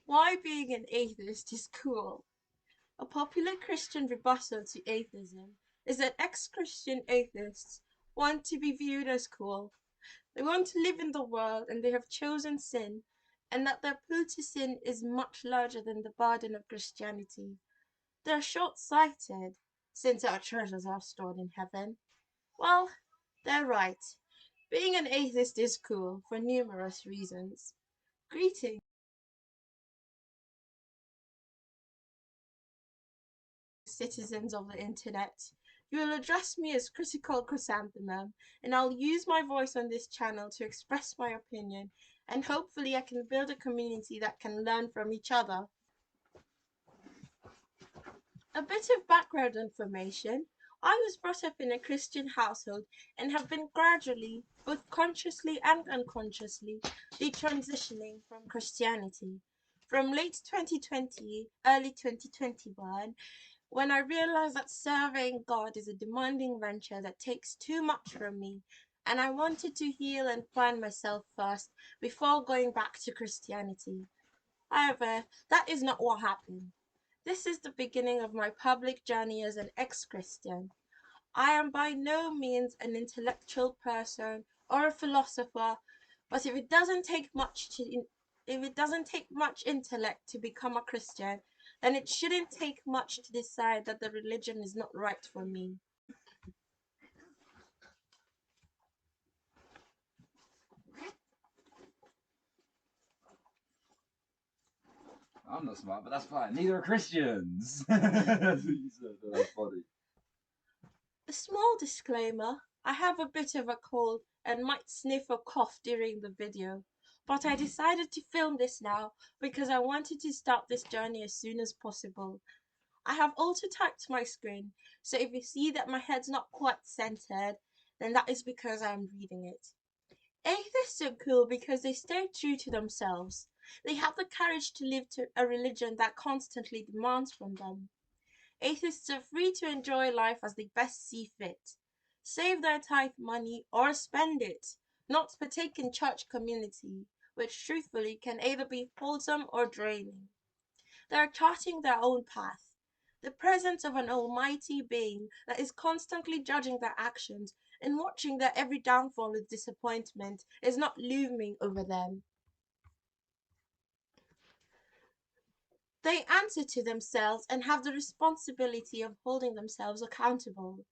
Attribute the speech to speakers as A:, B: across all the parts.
A: Why being an atheist is cool. A popular Christian rebuttal to atheism is that ex-Christian atheists want to be viewed as cool. They want to live in the world and they have chosen sin, and that their pull to sin is much larger than the burden of Christianity. They are short-sighted, since our treasures are stored in heaven. Well, they're right. Being an atheist is cool for numerous reasons. Greetings, citizens of the internet. You will address me as Critical Chrysanthemum, and I'll use my voice on this channel to express my opinion, and hopefully I can build a community that can learn from each other. A bit of background information. I was brought up in a Christian household and have been gradually, both consciously and unconsciously, detransitioning from Christianity. From late 2020, early 2021, when I realized that serving God is a demanding venture that takes too much from me, and I wanted to heal and find myself first before going back to Christianity. However, that is not what happened. This is the beginning of my public journey as an ex-Christian. I am by no means an intellectual person or a philosopher, but if it doesn't take much intellect to become a Christian, then it shouldn't take much to decide that the religion is not right for me.
B: I'm not smart, but that's fine. Neither are Christians. That's what you said. That's funny.
A: A small disclaimer, I have a bit of a cold and might sniff or cough during the video, but I decided to film this now because I wanted to start this journey as soon as possible. I have also typed my screen, so if you see that my head's not quite centered, then that is because I'm reading it. Atheists are cool because they stay true to themselves. They have the courage to live to a religion that constantly demands from them. Atheists are free to enjoy life as they best see fit, save their tithe money or spend it, not partake in church community, which truthfully can either be wholesome or draining. They are charting their own path. The presence of an almighty being that is constantly judging their actions and watching their every downfall with disappointment is not looming over them. They answer to themselves and have the responsibility of holding themselves accountable.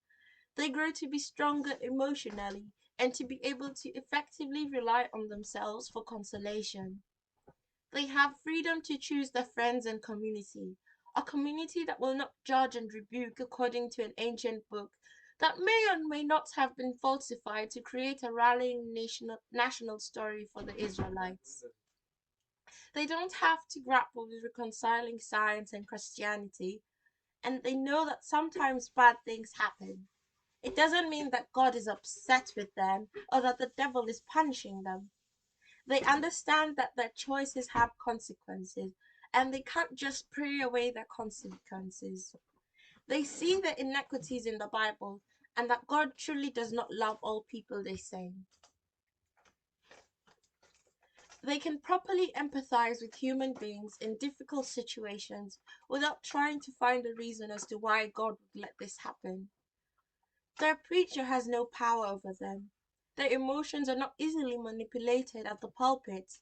A: They grow to be stronger emotionally and to be able to effectively rely on themselves for consolation. They have freedom to choose their friends and community, a community that will not judge and rebuke according to an ancient book that may or may not have been falsified to create a rallying national story for the Israelites. They don't have to grapple with reconciling science and Christianity, and they know that sometimes bad things happen. It doesn't mean that God is upset with them or that the devil is punishing them. They understand that their choices have consequences and they can't just pray away their consequences. They see the inequities in the Bible and that God truly does not love all people, they say. They can properly empathize with human beings in difficult situations without trying to find a reason as to why God would let this happen. Their preacher has no power over them. Their emotions are not easily manipulated at the pulpit.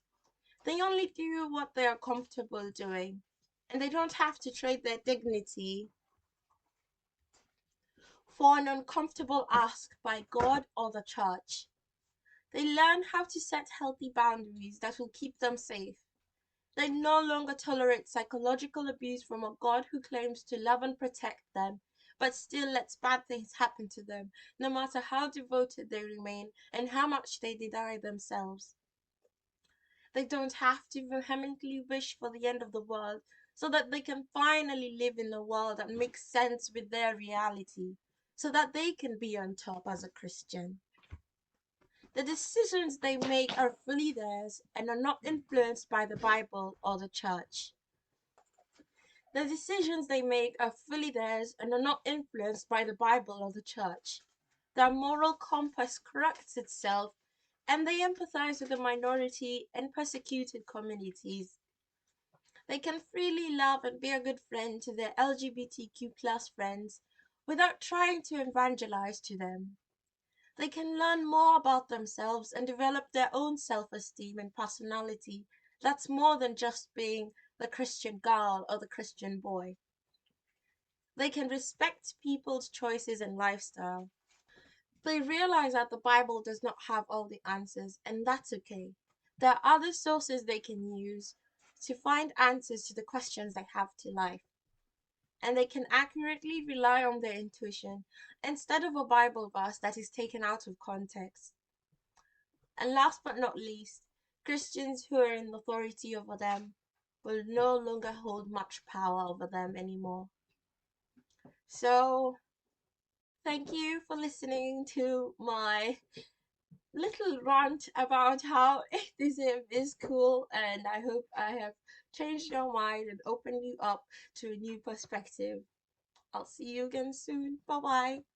A: They only do what they are comfortable doing, and they don't have to trade their dignity for an uncomfortable ask by God or the church. They learn how to set healthy boundaries that will keep them safe. They no longer tolerate psychological abuse from a God who claims to love and protect them, but still lets bad things happen to them, no matter how devoted they remain and how much they deny themselves. They don't have to vehemently wish for the end of the world so that they can finally live in a world that makes sense with their reality, so that they can be on top as a Christian. The decisions they make are fully theirs and are not influenced by the Bible or the church. The decisions they make are fully theirs and are not influenced by the Bible or the church. Their moral compass corrects itself, and they empathize with the minority and persecuted communities. They can freely love and be a good friend to their LGBTQ plus friends without trying to evangelize to them. They can learn more about themselves and develop their own self-esteem and personality that's more than just being the Christian girl or the Christian boy. They can respect people's choices and lifestyle. They realize that the Bible does not have all the answers, and that's okay. There are other sources they can use to find answers to the questions they have to life, and they can accurately rely on their intuition instead of a Bible verse that is taken out of context. And last but not least, Christians who are in authority over them will no longer hold much power over them anymore. So, thank you for listening to my little rant about how atheism is cool, and I hope I have changed your mind and opened you up to a new perspective. I'll see you again soon. Bye bye.